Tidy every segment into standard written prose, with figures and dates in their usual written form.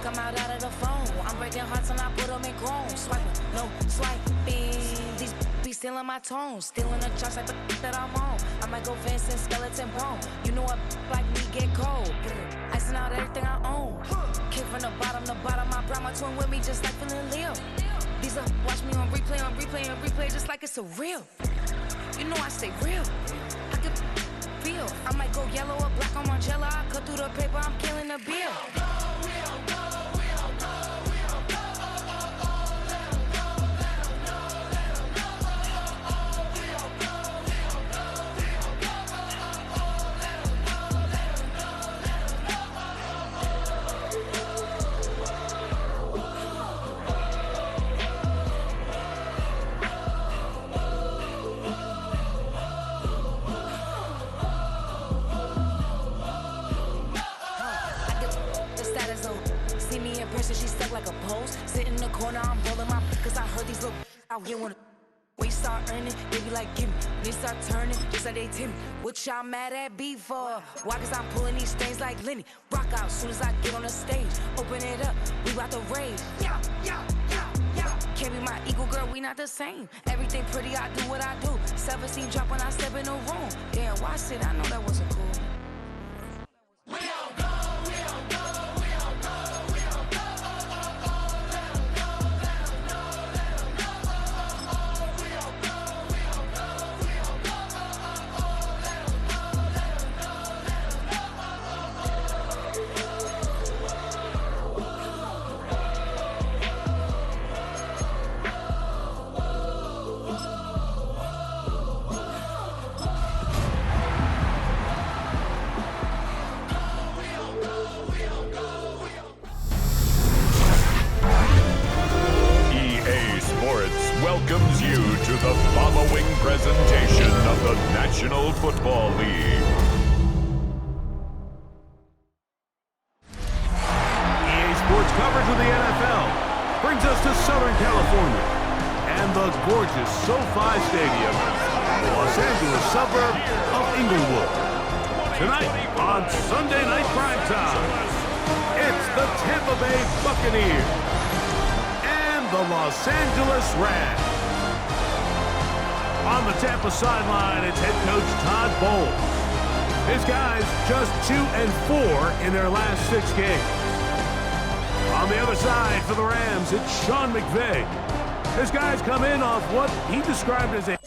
come out of the phone. I'm breaking hearts and I put them in chrome. Swiping, no swiping. These be stealing my tones, stealing the charts like the that I'm on. I might go Vince and skeleton bone. You know what like me get cold. Icing out everything I own. Kick from the bottom to bottom. I brought my twin with me just like feeling Leo. These up, watch me on replay, just like it's a real. You know I stay real. I can feel. I might go yellow or black on Margiela. I cut through the paper, I'm killing the bill. She stuck like a post. Sitting in the corner, I'm rolling my cause I heard these little out here wanna. When you start earning, they be like, gimme. When they start turning, just like they Timmy. What y'all mad at me for? Why? Cause I'm pulling these strings like Lenny. Rock out soon as I get on the stage. Open it up, we about to rage. Yeah. Can't be my equal, girl, we not the same. Everything pretty, I do what I do. Self-esteem drop when I step in the room. Damn, watch it, I know that wasn't cool. Welcomes you to the following presentation of the National Football League. EA Sports coverage of the NFL brings us to Southern California and the gorgeous SoFi Stadium, the Los Angeles suburb of Inglewood. Tonight on Sunday Night Primetime, it's the Tampa Bay Buccaneers and the Los Angeles Rams. On the Tampa sideline, it's head coach Todd Bowles. His guys just 2-4 in their last 6 games. On the other side for the Rams, it's Sean McVay. His guys come in off what he described as a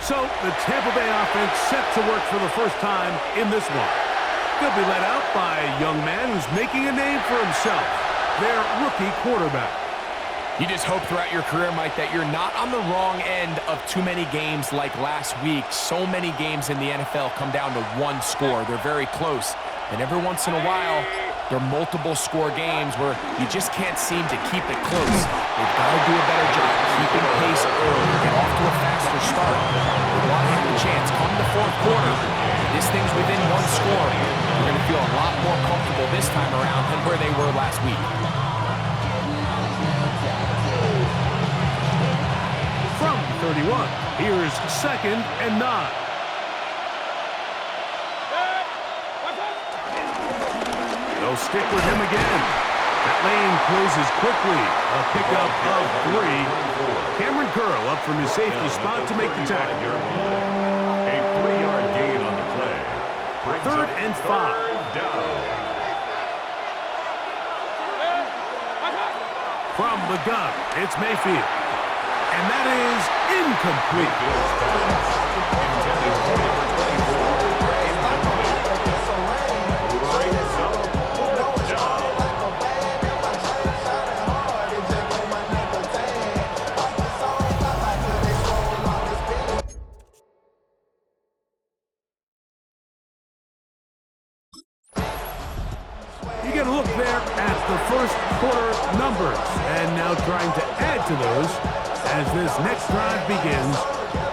So, the Tampa Bay offense set to work for the first time in this one. They'll be led out by a young man who's making a name for himself, their rookie quarterback. You just hope throughout your career, Mike, that you're not on the wrong end of too many games like last week. So many games in the NFL come down to one score. They're very close. And every once in a while, there are multiple score games where you just can't seem to keep it close. They've got to do a better job keeping pace early, get off to a faster start. They want to have a chance. Come the fourth quarter, this thing's within one score. You're going to feel a lot more comfortable this time around than where they were last week. From 31, here's 2nd and 9. They'll stick with him again. That lane closes quickly. A pickup of 3. Cameron Curl up from his safety spot to make the tackle. A 3-yard gain on the play. 3rd and 5. From the gun, it's Mayfield. And that is incomplete. You get a look there at the first quarter numbers, and now trying to add to those as this next drive begins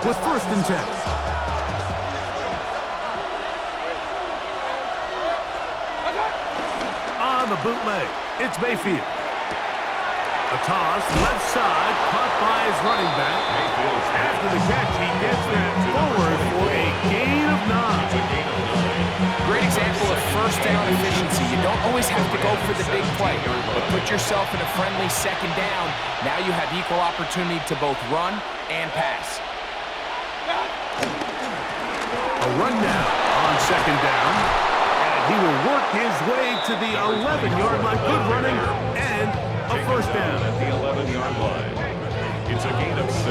with 1st and 10. On the bootleg, it's Mayfield. A toss, left side, caught by his running back. After the catch, he gets that forward for a gain of 9. Great example of first down efficiency. You don't always have to go for the big play, but put yourself in a friendly second down. Now you have equal opportunity to both run and pass. A run now on second down. And he will work his way to the 11-yard line. Good running and a first down. At the 11-yard line. It's a gain of 6.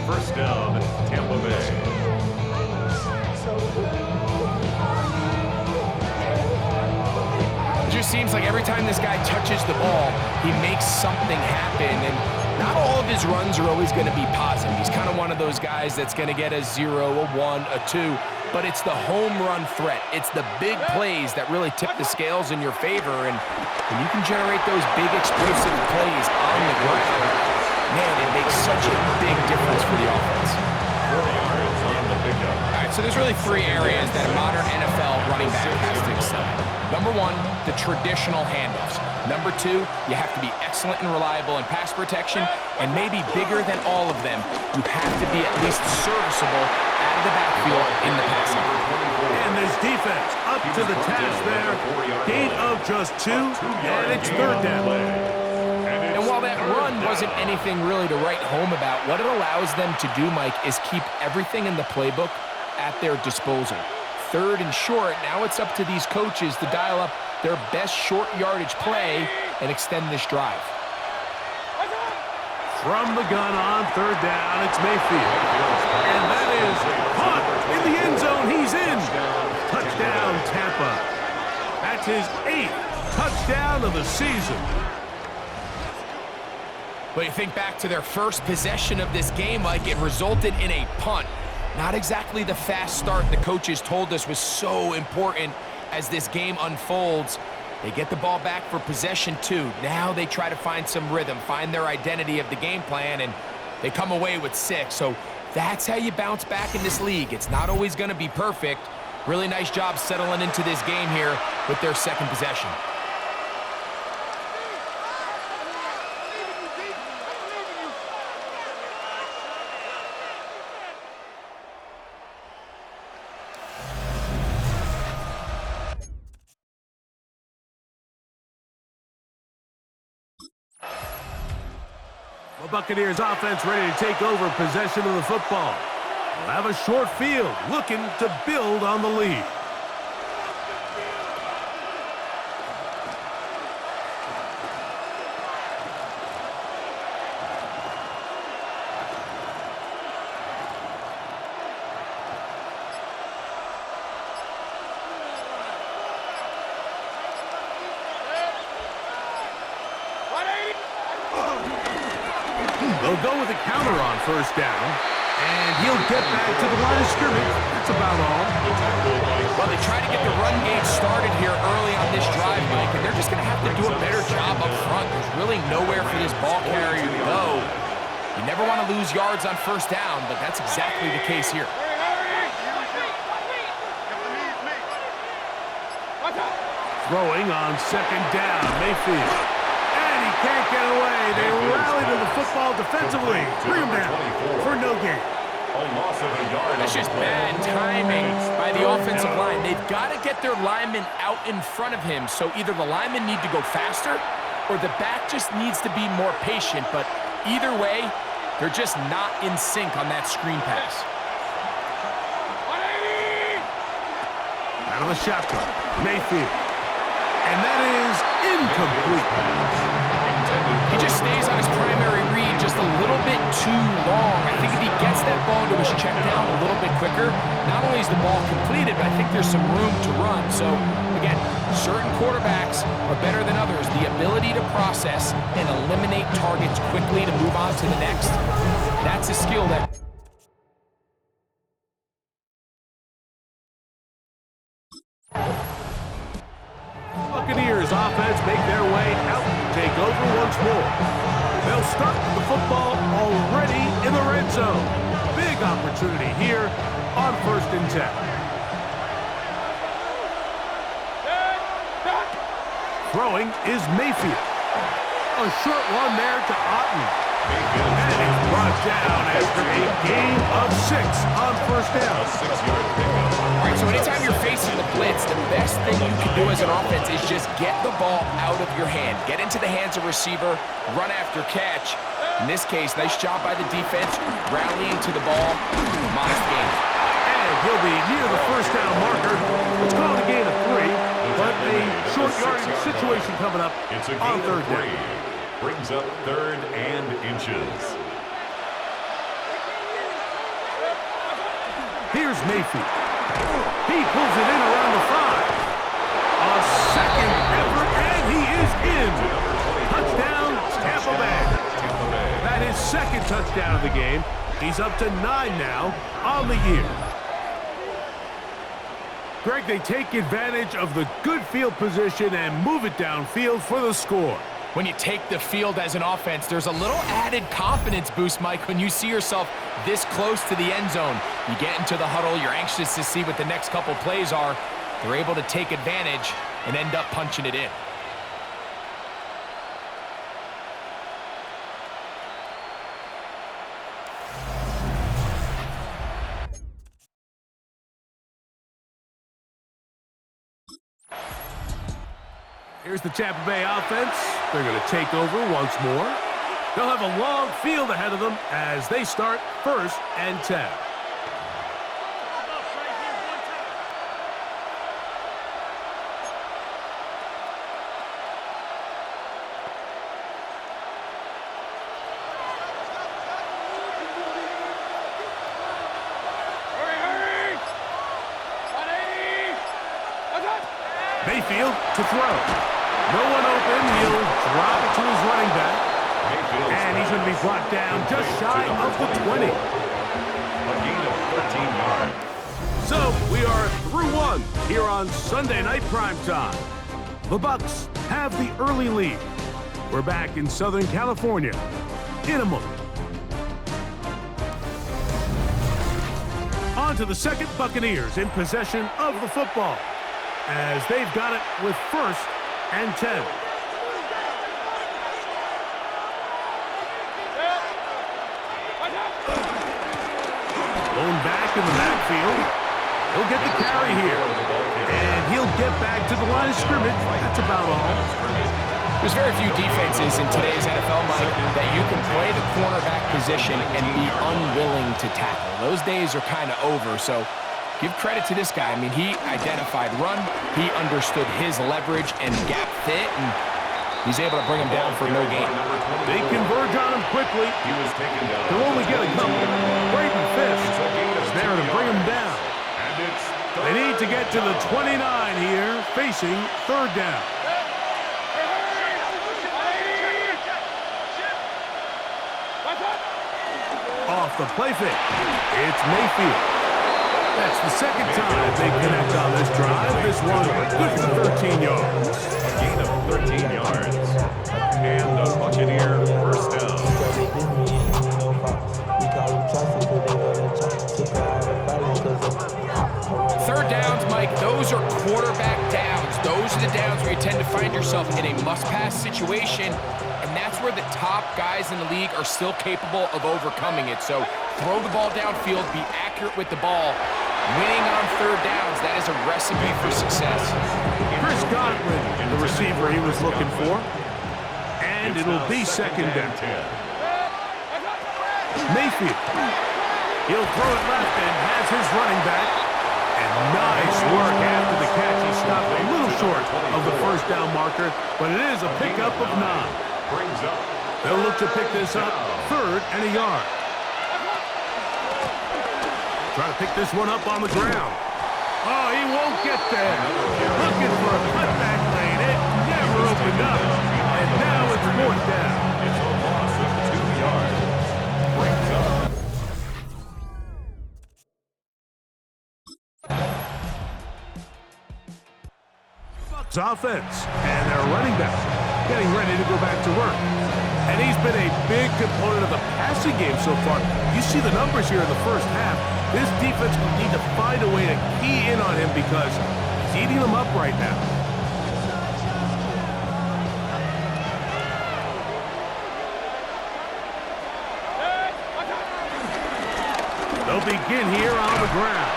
First down, Tampa Bay. It just seems like every time this guy touches the ball, he makes something happen. And not all of his runs are always going to be positive. He's kind of one of those guys that's going to get a 0, a 1, a 2. But it's the home run threat. It's the big plays that really tip the scales in your favor. And when you can generate those big explosive plays on the ground, man, it makes such a big difference for the offense. 4 yards on the pickup. All right, so there's really 3 areas that a modern NFL running back has to excel in. Number 1, the traditional handoffs. Number 2, you have to be excellent and reliable in pass protection, and maybe bigger than all of them, you have to be at least serviceable out of the backfield in the passing game. And this defense up to the task there. Gain of just 2, and it's third down. And while that run wasn't anything really to write home about, what it allows them to do, Mike, is keep everything in the playbook at their disposal. Third and short, now it's up to these coaches to dial up their best short yardage play and extend this drive. From the gun on third down, it's Mayfield. And that is caught in the end zone. He's in. Touchdown, Tampa. That's his 8th touchdown of the season. But you think back to their first possession of this game, Mike, it resulted in a punt. Not exactly the fast start the coaches told us was so important as this game unfolds. They get the ball back for possession 2. Now they try to find some rhythm, find their identity of the game plan, and they come away with 6. So that's how you bounce back in this league. It's not always going to be perfect. Really nice job settling into this game here with their second possession. The Buccaneers offense ready to take over possession of the football. They'll have a short field looking to build on the lead. They'll go with a counter on first down, and he'll get back to the line of scrimmage. That's about all. Well, they try to get the run game started here early on this drive, Mike, and they're just going to have to do a better job up front. There's really nowhere for this ball carrier to go. You never want to lose yards on first down, but that's exactly the case here. Throwing on second down, Mayfield. Can't get away. They rally to the football defensively. Bring him down for no gain. That's just bad timing by the offensive line. They've got to get their linemen out in front of him. So either the linemen need to go faster or the back just needs to be more patient. But either way, they're just not in sync on that screen pass. Out of the shotgun, Mayfield. And that is incomplete. He just stays on his primary read just a little bit too long. I think if he gets that ball to his check down a little bit quicker, not only is the ball completed, but I think there's some room to run. So, again, certain quarterbacks are better than others. The ability to process and eliminate targets quickly to move on to the next, that's a skill that... Buccaneers offense make their way out to take over once more. They'll start with the football already in the red zone. Big opportunity here on 1st and 10. Throwing is Mayfield. A short one there to Otten. And he's brought down after a gain of 6 on first down. A 6-yard pickup. All right, so anytime you're facing the blitz, the best thing you can do as an offense is just get the ball out of your hand. Get into the hands of receiver, run after catch. In this case, nice job by the defense, rallying to the ball. Modest gain. And he'll be near the first down marker. It's called a gain of 3, but a short yardage situation coming up It's a on gain of third down. 3. Brings up 3rd and inches. Here's Mayfield. He pulls it in around the 5. A second effort, and he is in. Touchdown, Tampa Bay. That is second touchdown of the game. He's up to 9 now on the year. Greg, they take advantage of the good field position and move it downfield for the score. When you take the field as an offense, there's a little added confidence boost, Mike, when you see yourself this close to the end zone. You get into the huddle, you're anxious to see what the next couple plays are. They're able to take advantage and end up punching it in. Here's the Tampa Bay offense. They're going to take over once more. They'll have a long field ahead of them as they start 1st and 10. Mayfield to throw. No one open. He'll drop it to his running back. And he's going to be brought down just shy of the 20. A gain of 13 yards. So we are through 1 here on Sunday Night Primetime. The Bucs have the early lead. We're back in Southern California in a moment. On to the second, Buccaneers in possession of the football, as they've got it with 1st and 10. Going back in the backfield. He'll get the carry here. And he'll get back to the line of scrimmage. That's about all. There's very few defenses in today's NFL, Mike, that you can play the cornerback position and be unwilling to tackle. Those days are kind of over, so give credit to this guy. I mean, he identified run, he understood his leverage and gap fit, and he's able to bring him down for no gain. They converge on him quickly. He was taken down. He'll only get a couple. Braden Fisk is there to bring him down. And it's They need to get to the 29 here, facing 3rd down. Off the play fake. It's Mayfield. That's the second time they connect on this drive. This one good for 13 yards. a gain of 13 yards. And the Buccaneer first down. Third downs, Mike, those are quarterback downs. Those are the downs where you tend to find yourself in a must-pass situation, and that's where the top guys in the league are still capable of overcoming it. So throw the ball downfield, be accurate with the ball. Winning on third downs, that is a recipe for success. Chris Godwin, the receiver he was looking for. And it'll be second down. Mayfield. He'll throw it left and has his running back. And nice work after the catch. He stopped a little short of the first down marker, but it is a pickup of 9. Brings up. They'll look to pick this up 3rd and a yard. Try to pick this one up on the ground. Oh, he won't get there. Looking for a cutback lane. It never opened up. And now it's 4th down. It's a loss of 2 yards. Brings up. Bucs offense and their running back getting ready to go back to work. And he's been a big component of the passing game so far. You see the numbers here in the first half. This defense will need to find a way to key in on him because he's eating them up right now. begin here on the ground.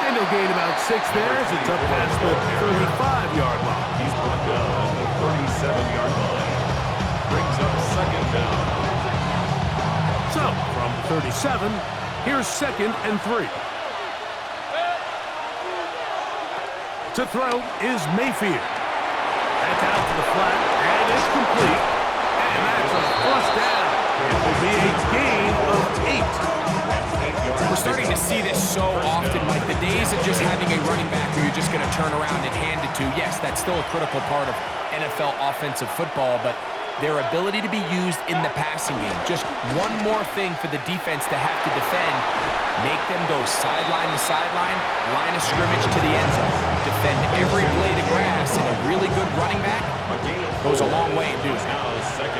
And he'll gain about 6 there as it's up past the 35-yard line. He's brought down at the 37-yard line. Brings up second down. So, from the 37, here's 2nd and 3. To throw is Mayfield. That's out to the flat, and it's complete. And that's a first down. It will be a gain of 8. We're starting to see this so often, like the days of just having a running back who you're just going to turn around and hand it to. Yes, that's still a critical part of NFL offensive football, but their ability to be used in the passing game. Just one more thing for the defense to have to defend. Make them go sideline to sideline, line of scrimmage to the end zone. Defend every blade of grass, and a really good running back goes a long way in doing that.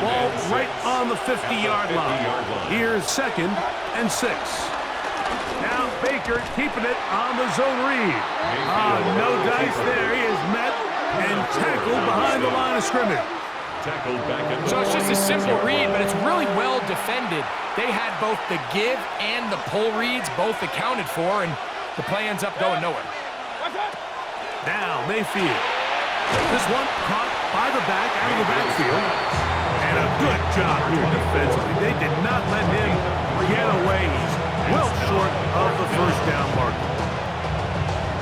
Ball right on the 50-yard line. Here's 2nd and 6. Now Baker keeping it on the zone read. No dice there. He is met and tackled behind the line of scrimmage. So it's just a simple read, but it's really well defended. They had both the give and the pull reads both accounted for, and the play ends up going nowhere. Now Mayfield. This one caught by the back out of the backfield. And a good job here defensively. They did not let him get away. He's well short of the first down marker.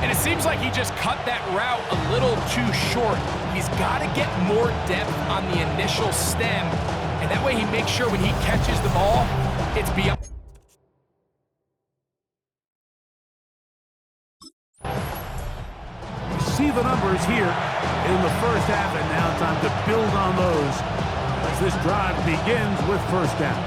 And it seems like he just cut that route a little too short. He's got to get more depth on the initial stem, and that way he makes sure when he catches the ball, it's beyond. You see the numbers here in the first half, and now time to build on those as this drive begins with first down.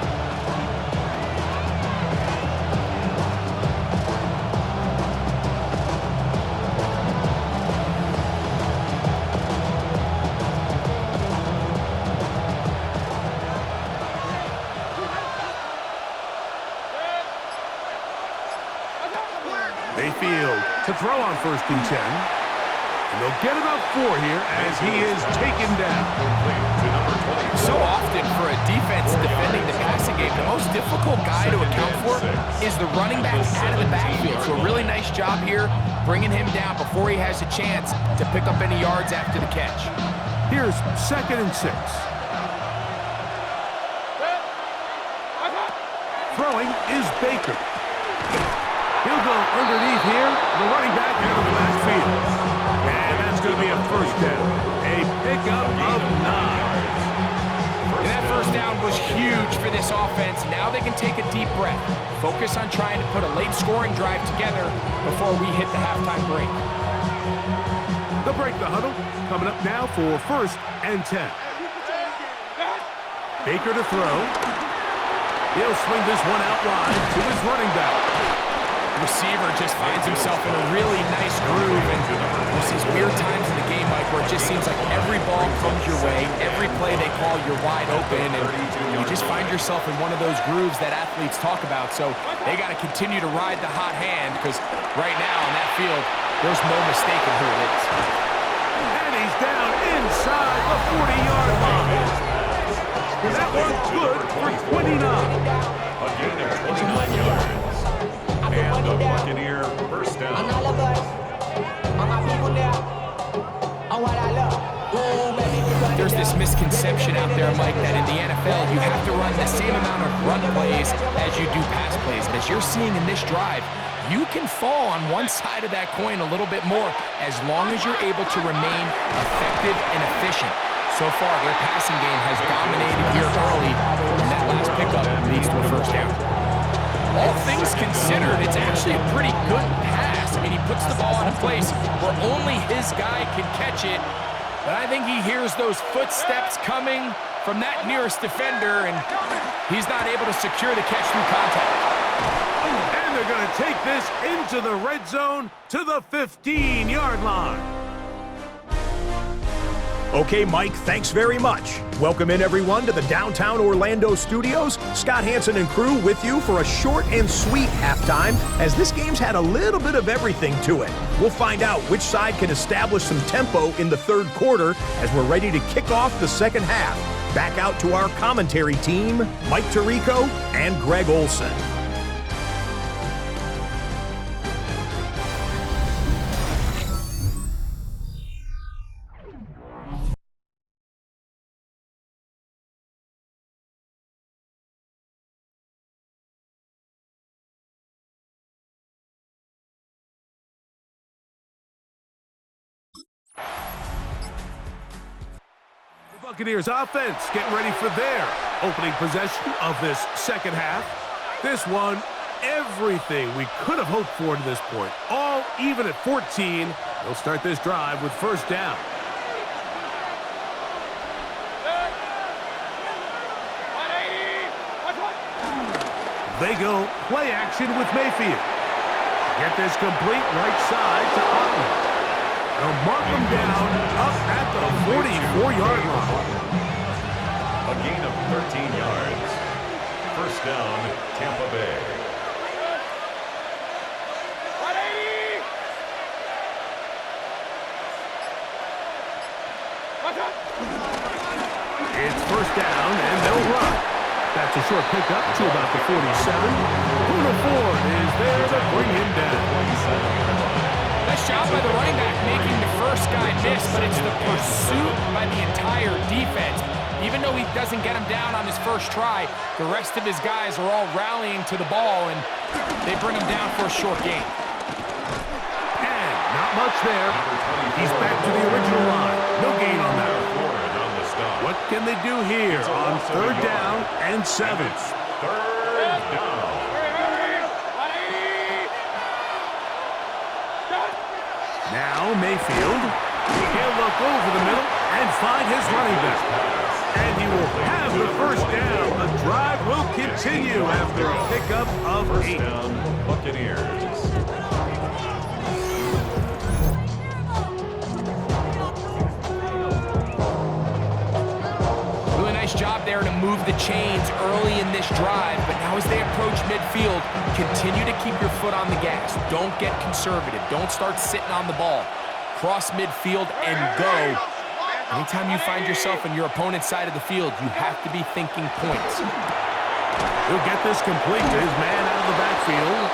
Mayfield to throw on 1st and 10. And they'll get about 4 here as he is taken down. So often for a defense defending the passing game, the most difficult guy to account for is the running back out of the backfield. So a really nice job here bringing him down before he has a chance to pick up any yards after the catch. Here's 2nd and 6. Throwing is Baker. He'll go underneath here, the running back out of the backfield. And that's going to be a first down. A pickup of 9. And that first down was huge for this offense. Now they can take a deep breath. Focus on trying to put a late scoring drive together before we hit the halftime break. They'll break the huddle. Coming up now for 1st and 10. Baker to throw. He'll swing this one out wide to his running back. Receiver just finds himself in a really nice groove, and there's these weird times in the game, Mike, where it just seems like every ball comes your way, every play they call, you're wide open, and you just find yourself in one of those grooves that athletes talk about. So they got to continue to ride the hot hand, because right now on that field, there's no mistaking who it is. And he's down inside the 40-yard line. That one's good for 29. Again at 29 yards. And the Buccaneer first down. There's this misconception out there, Mike, that in the NFL you have to run the same amount of run plays as you do pass plays. And as you're seeing in this drive, you can fall on one side of that coin a little bit more as long as you're able to remain effective and efficient. So far, their passing game has dominated here early, and that last pickup leads to a first down. All things considered, it's actually a pretty good pass. I mean, he puts the ball in a place where only his guy can catch it, but I think he hears those footsteps coming from that nearest defender, and he's not able to secure the catch through contact. And they're going to take this into the red zone to the 15-yard line. Okay, Mike, thanks very much. Welcome in, everyone, to the downtown Orlando studios. Scott Hansen and crew with you for a short and sweet halftime, as this game's had a little bit of everything to it. We'll find out which side can establish some tempo in the third quarter as we're ready to kick off the second half. Back out to our commentary team, Mike Tirico and Greg Olson. Buccaneers offense getting ready for their opening possession of this second half. This one, everything we could have hoped for to this point. All even at 14. They'll start this drive with first down. They go play action with Mayfield. Get this complete right side to Otten. They'll mark them down up at the 44-yard line. A gain of 13 yards. First down, Tampa Bay. It's first down, and they'll run. That's a short pickup to about the 47. Bruno Ford is there to bring him down. Nice job by the running back making the first guy miss, but it's the pursuit by the entire defense. Even though he doesn't get him down on his first try, the rest of his guys are all rallying to the ball, and they bring him down for a short gain. And not much there. He's back to the original line. No gain on that. What can they do here on third down and 7? Third down. Now Mayfield. He'll look over the middle and find his running back. And he will have the first down. The drive will continue after a pickup of 8. First down, Buccaneers. Job there to move the chains early in this drive, but now as they approach midfield, continue to keep your foot on the gas. Don't get conservative. Don't start sitting on the ball. Cross midfield and go. Anytime you find yourself on your opponent's side of the field, you have to be thinking points. He'll get this complete to his man out of the backfield,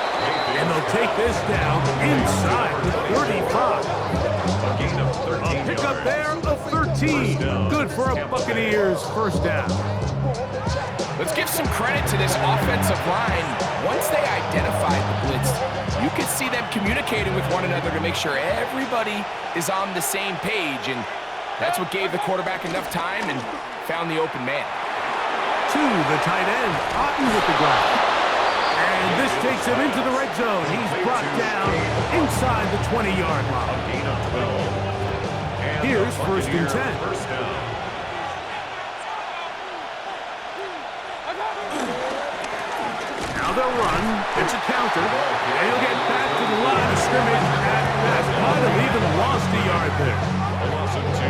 and they'll take this down inside the 35. A pickup there of 13. Good for a Buccaneers first down. Let's give some credit to this offensive line. Once they identified the blitz, you could see them communicating with one another to make sure everybody is on the same page, and that's what gave the quarterback enough time and found the open man. To the tight end, Otten with the ground. And this takes him into the red zone. He's brought down inside the 20-yard line. A gain of 12. Here's first and 10. First down. Now they'll run. It's a counter. And he'll get back to the line of scrimmage at best. Might have even lost a yard there.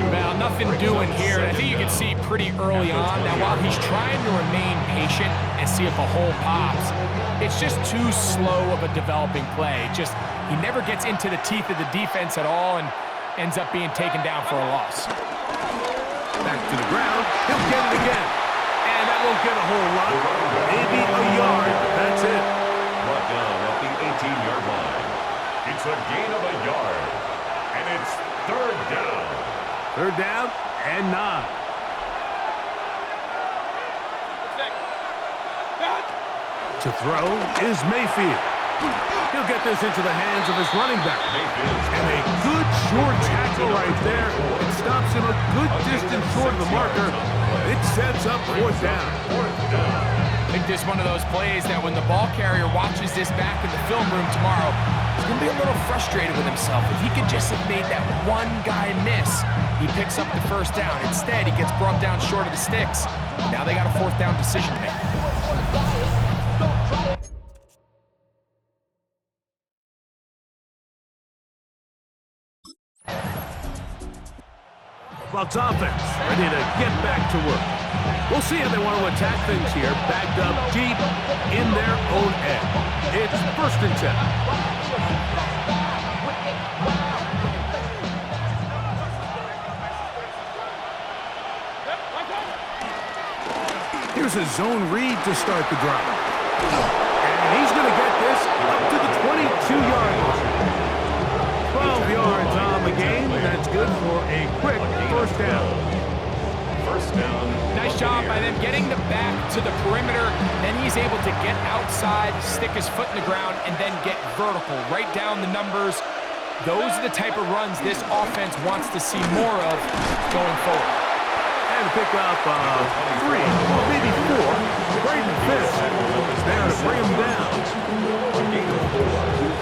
Well, nothing doing here. I think you can see pretty early on. Now, while he's trying to remain patient and see if a hole pops, it's just too slow of a developing play. He never gets into the teeth of the defense at all and ends up being taken down for a loss. Back to the ground. He'll get it again. And that won't get a whole lot. Maybe a yard. That's it. Brought down at the 18-yard line. It's a gain of a yard. And it's third down. Third down and 9. To throw is Mayfield. He'll get this into the hands of his running back. And a good short tackle right there. It stops him a good distance short of the marker. It sets up fourth down. I think this is one of those plays that when the ball carrier watches this back in the film room tomorrow, he's going to be a little frustrated with himself. If he could just have made that one guy miss, he picks up the first down. Instead, he gets brought down short of the sticks. Now they got a fourth down decision to make. Bucs offense ready to get back to work. We'll see how they want to attack things here, backed up deep in their own end. It's first and 10. Here's a zone read to start the drive. And he's going to get this up to the 22-yard line. 12 yards on the game. That's good for a quick first down. First down. Nice job by them getting the back to the perimeter. Then he's able to get outside, stick his foot in the ground, and then get vertical. Right down the numbers. Those are the type of runs this offense wants to see more of going forward. trying to pick up 3, or maybe 4. Braden Fisk is there to bring him down.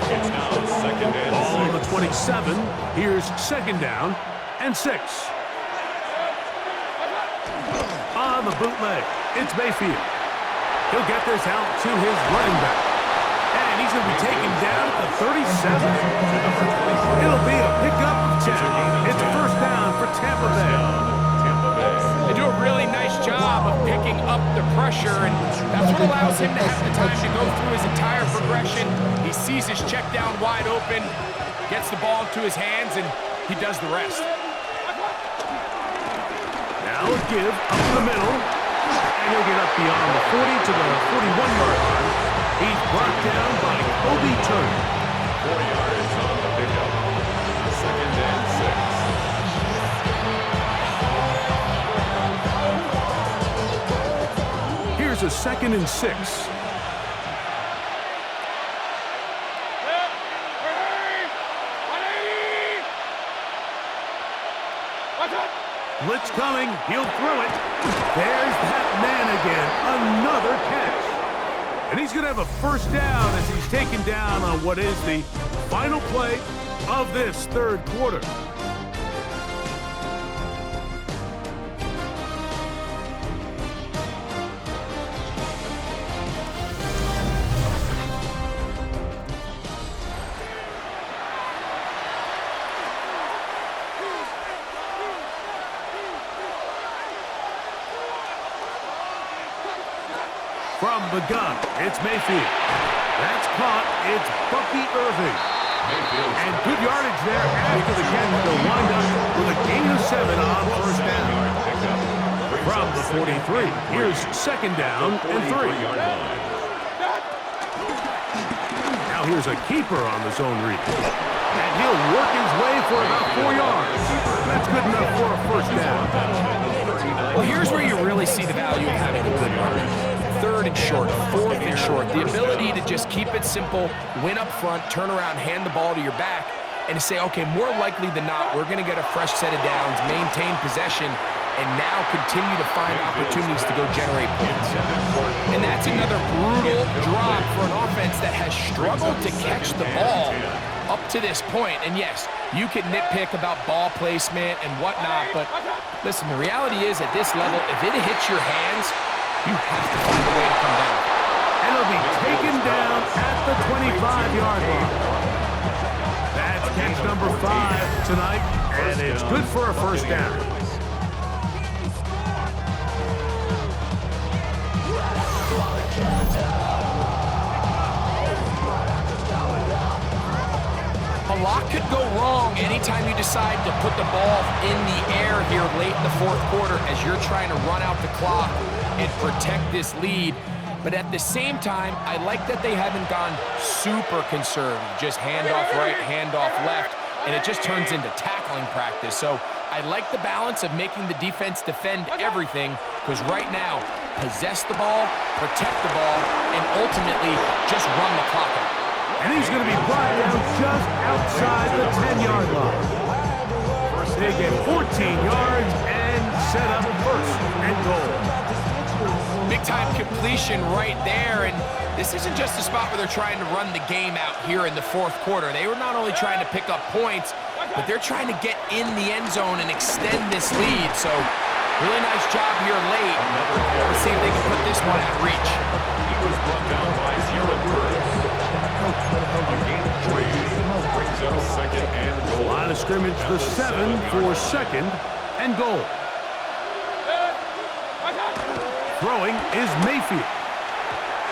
It's now second and Ball on the 6. 27. Here's second down and 6. On the bootleg, it's Mayfield. He'll get this out to his running back. And he's going to be taken down at the 37. It'll be a pickup of 10. It's first down for Tampa Bay. They do a really nice job of picking up the pressure, and that's what allows him to have the time to go through his entire progression. He sees his check down wide open, gets the ball into his hands, and he does the rest. Now a give up the middle, and he'll get up beyond the 40 to the 41-yard line. He's brought down by Kobe Turner. 4 yards on the pickup. Second and 6. Here's a second and 6. Blitz coming. He'll throw it. There's that man again. Another catch. And he's going to have a first down as he's taken down on what is the final play of this third quarter. From the gun, it's Mayfield. That's caught. It's Bucky Irving. And good yardage there after the catch. They'll wind up with a gain of 7 on first down. From the 43, here's second down and 3. Now here's a keeper on the zone read. And he'll work his way for about 4 yards. That's good enough for a first down. Well, here's where you really see the value of having a good runner. Third and short, fourth and short. The ability to just keep it simple, win up front, turn around, hand the ball to your back, and to say, okay, more likely than not, we're going to get a fresh set of downs, maintain possession, and now continue to find opportunities to go generate points. And that's another brutal drop for an offense that has struggled to catch the ball up to this point. And yes, you can nitpick about ball placement and whatnot, but listen, the reality is at this level, if it hits your hands, you have to find a way to come down. And it'll be taken down at the 25-yard line. That's catch number 5 tonight, and it's good for a first down. A lot could go wrong anytime you decide to put the ball in the air here late in the fourth quarter as you're trying to run out the clock and protect this lead. But at the same time, I like that they haven't gone super conservative. Just handoff right, handoff left, and it just turns into tackling practice. So I like the balance of making the defense defend everything, because right now, possess the ball, protect the ball, and ultimately just run the clock out. And he's going to be brought down just outside the 10-yard line. They get 14 yards and set up first and goal. Big-time completion right there, and this isn't just a spot where they're trying to run the game out here in the fourth quarter. They were not only trying to pick up points, but they're trying to get in the end zone and extend this lead. So, really nice job here late. Let's see if they can put this one at reach. He was brought down by 0 first. A gain of 3 brings up second and goal. Line of scrimmage, the 7 for second and goal. Throwing is Mayfield.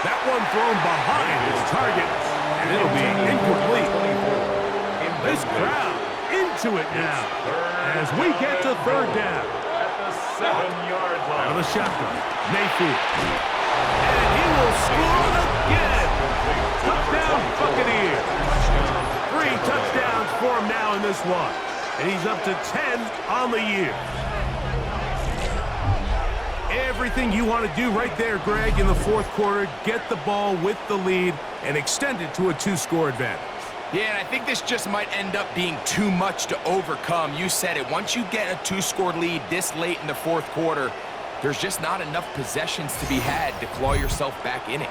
That one thrown behind his target, and it'll be incomplete. This crowd into it now as we get to third down. At the 7-yard line. Out of the shotgun, Mayfield. And he will score again. Touchdown, Buccaneers. 3 touchdowns for him now in this one. And he's up to 10 on the year. Everything you want to do right there, Greg, in the fourth quarter, get the ball with the lead and extend it to a 2-score advantage. Yeah, and I think this just might end up being too much to overcome. You said it. Once you get a 2-score lead this late in the fourth quarter, there's just not enough possessions to be had to claw yourself back in it.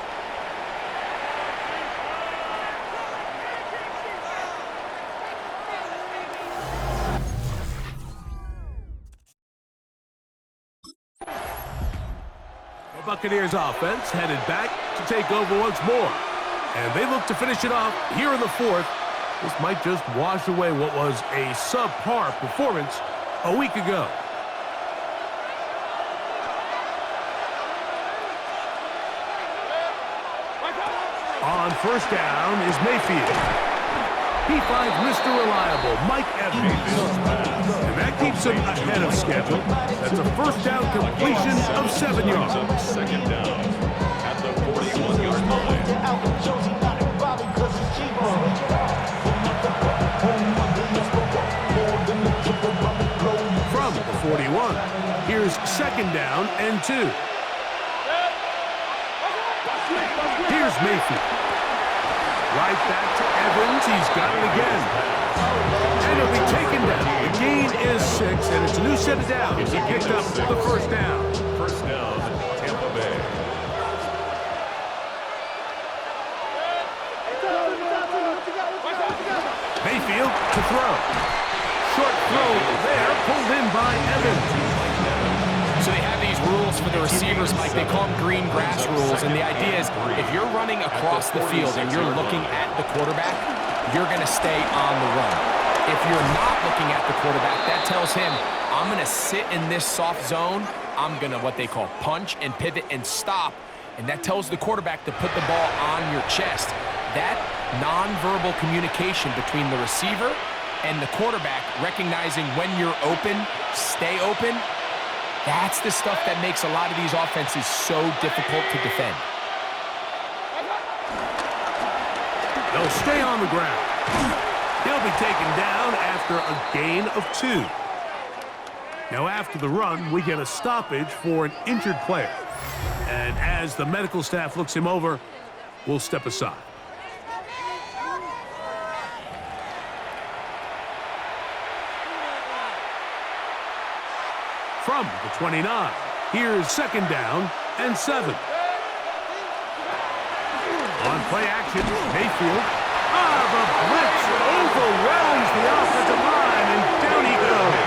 The Buccaneers offense headed back to take over once more. And they look to finish it off here in the fourth. This might just wash away what was a subpar performance a week ago. On first down is Mayfield. He finds Mr. Reliable, Mike Evans. And that keeps him ahead of schedule. That's a first down completion of 7 yards. Second down at the 41-yard line. From the 41, here's second down and 2. Here's Mayfield. Right back to Evans. He's got it again. And it'll be taken down. The gain is 6, and it's a new set of downs. He picked up the first down. First down, Tampa Bay. Mayfield to throw. Short throw there, pulled in by Evans. So they have these rules for the receivers, Mike. They call them green grass rules. And the idea is if you're running across the field and you're looking at the quarterback, you're going to stay on the run. If you're not looking at the quarterback, that tells him, I'm going to sit in this soft zone. I'm going to what they call punch and pivot and stop. And that tells the quarterback to put the ball on your chest. That nonverbal communication between the receiver and the quarterback, recognizing when you're open, stay open, that's the stuff that makes a lot of these offenses so difficult to defend. They'll stay on the ground. He'll be taken down after a gain of 2. Now after the run, we get a stoppage for an injured player. And as the medical staff looks him over, we'll step aside. From the 29, here's second down and 7. On play action, Mayfield. The blitz overwhelms the offensive line, and down he goes.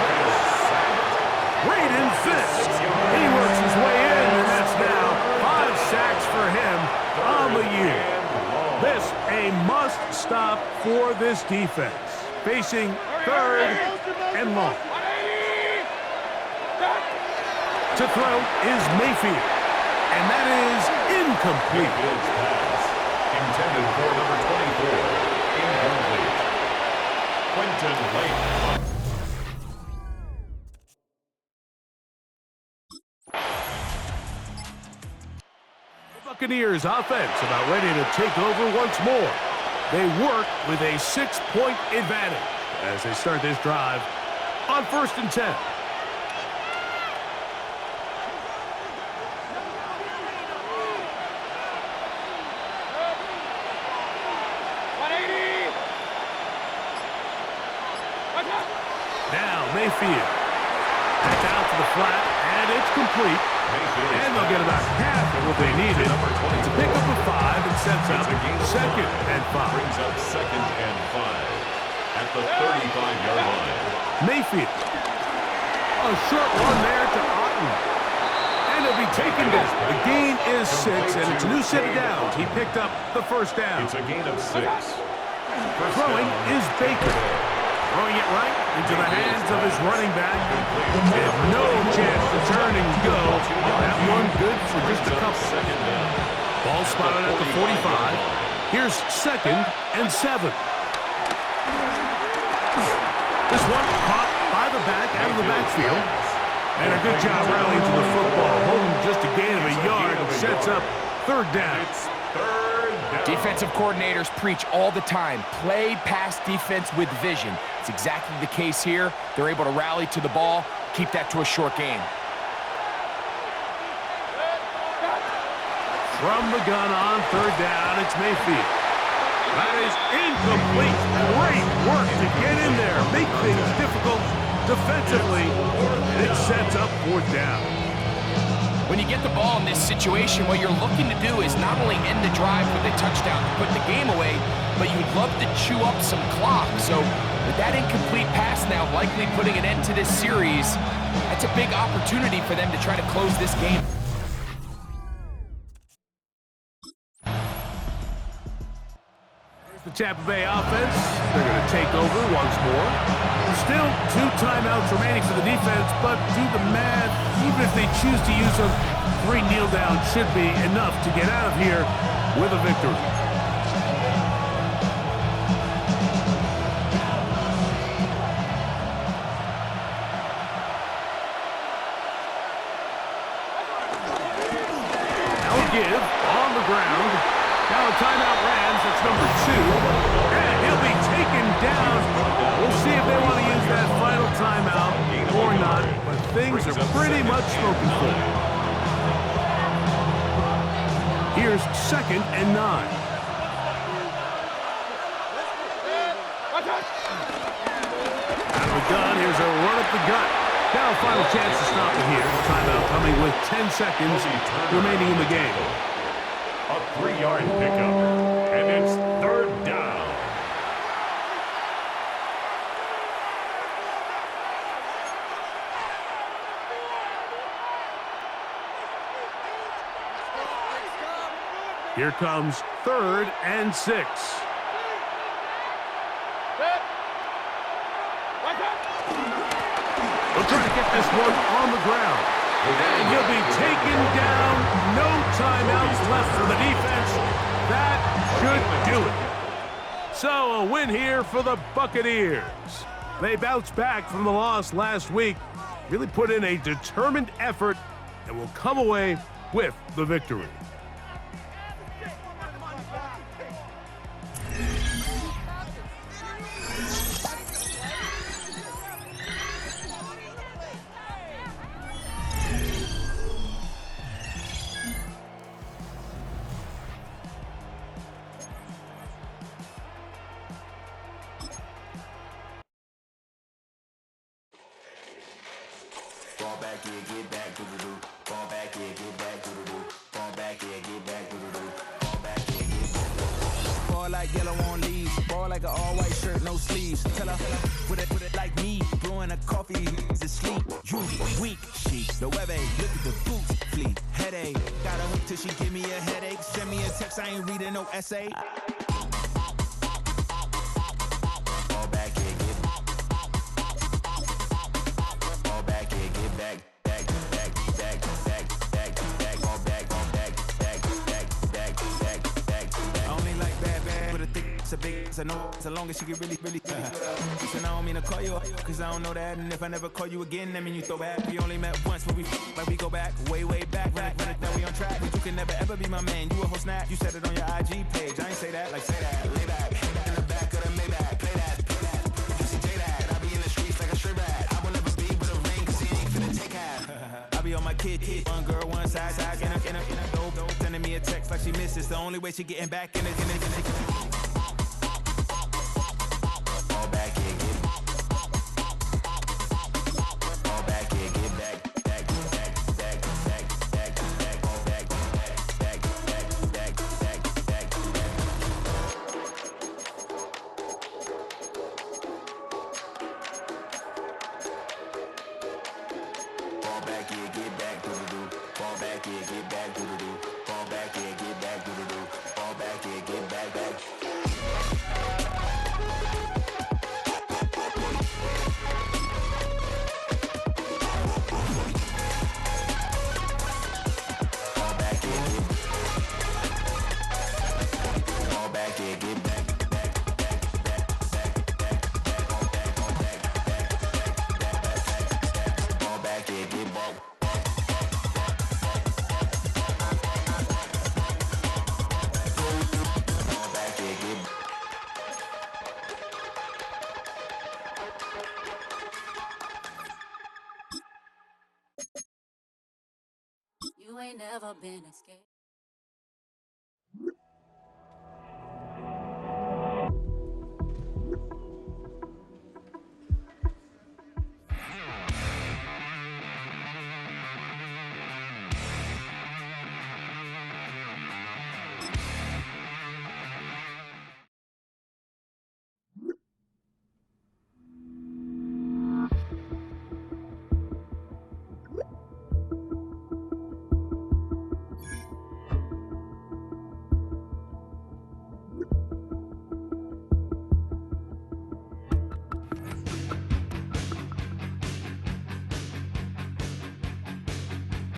Braden Fisk. He works his way in, and that's now 5 sacks for him on the year. This a must-stop for this defense, facing 3rd and long. To throw is Mayfield, and that is incomplete. Mayfield's pass intended for number 24, incomplete. Quentin Lake. The Buccaneers offense about ready to take over once more. They work with a 6-point advantage as they start this drive on 1st and 10. Now Mayfield. That's out to the flat, and it's complete. And they'll get about half of what they needed to pick up a 5 and sets up 2nd and 5. Brings up 2nd and 5 at the 35-yard line. Mayfield. A short one there to Otten. And it'll be taken down. The gain is 6, and it's a new set of downs. He picked up the first down. It's a gain of 6. Throwing is Baker. Throwing it right into the hands of his running back. And no chance to turn and go. That one good for just a couple. Ball spotted at the 45. Here's 2nd and 7. This one caught by the back out of the backfield. And a good job rallying to the football. Holding just a gain of a yard and sets up 3rd down. Defensive coordinators preach all the time, play pass defense with vision. It's exactly the case here. They're able to rally to the ball, keep that to a short gain. From the gun on 3rd down, it's Mayfield. That is incomplete. Great work to get in there, make things difficult defensively, and it sets up fourth down. When you get the ball in this situation, what you're looking to do is not only end the drive with a touchdown to put the game away, but you'd love to chew up some clock. So with that incomplete pass now likely putting an end to this series, that's a big opportunity for them to try to close this game. The Tampa Bay offense, they're going to take over once more. Still 2 timeouts remaining for the defense, but do the math, even if they choose to use them, 3 kneel downs should be enough to get out of here with a victory. Now a give on the ground. Now a timeout Rams, that's number 2. And he'll be taken down. We'll see if they want to use that final timeout or not, but things are pretty much spoken for. Here's 2nd and 9. Out of the gun, here's a run up the gut. Now a final chance to stop it here. Timeout coming with 10 seconds remaining in the game. A 3-yard pickup, and it's 3rd down. Here comes 3rd and 6. We'll try to get this one on the ground. And he'll be taken down. No timeouts left for the defense. That should do it. So a win here for the Buccaneers. They bounced back from the loss last week, really put in a determined effort, and will come away with the victory. Fall back, yeah, get back, do-do-do. Fall back, yeah, get back, do-do-do. Fall back, yeah, get back, do-do-do. Fall back, yeah, get back. Fall like yellow on leaves. Fall like an all-white shirt, no sleeves. Tell her, put it like me. Brewing a coffee, he's asleep. You weak, she. The web look at the boots, fleet. Headache, got a hook till she give me a headache. Send me a text, I ain't reading no essay. Fall back, yeah, get back. Fall back, yeah, get back. It's a big, it's a no, so long as she get really. And I don't mean to call you up, cause I don't know that. And if I never call you again, that mean you throw back. We only met once, but we go back, way back. Now we on track, but you can never ever be my man. You a whole snap, you said it on your IG page. I ain't say that, like say that, lay back. In the back of the Maybach, play that. You see J that, I be in the streets like a stray rat. I will never be with a ring, cause he ain't finna take half. I be on my kid, one girl, one side, in a dope, sending me a text like she misses. The only way she getting back in it. You ain't never been escaped.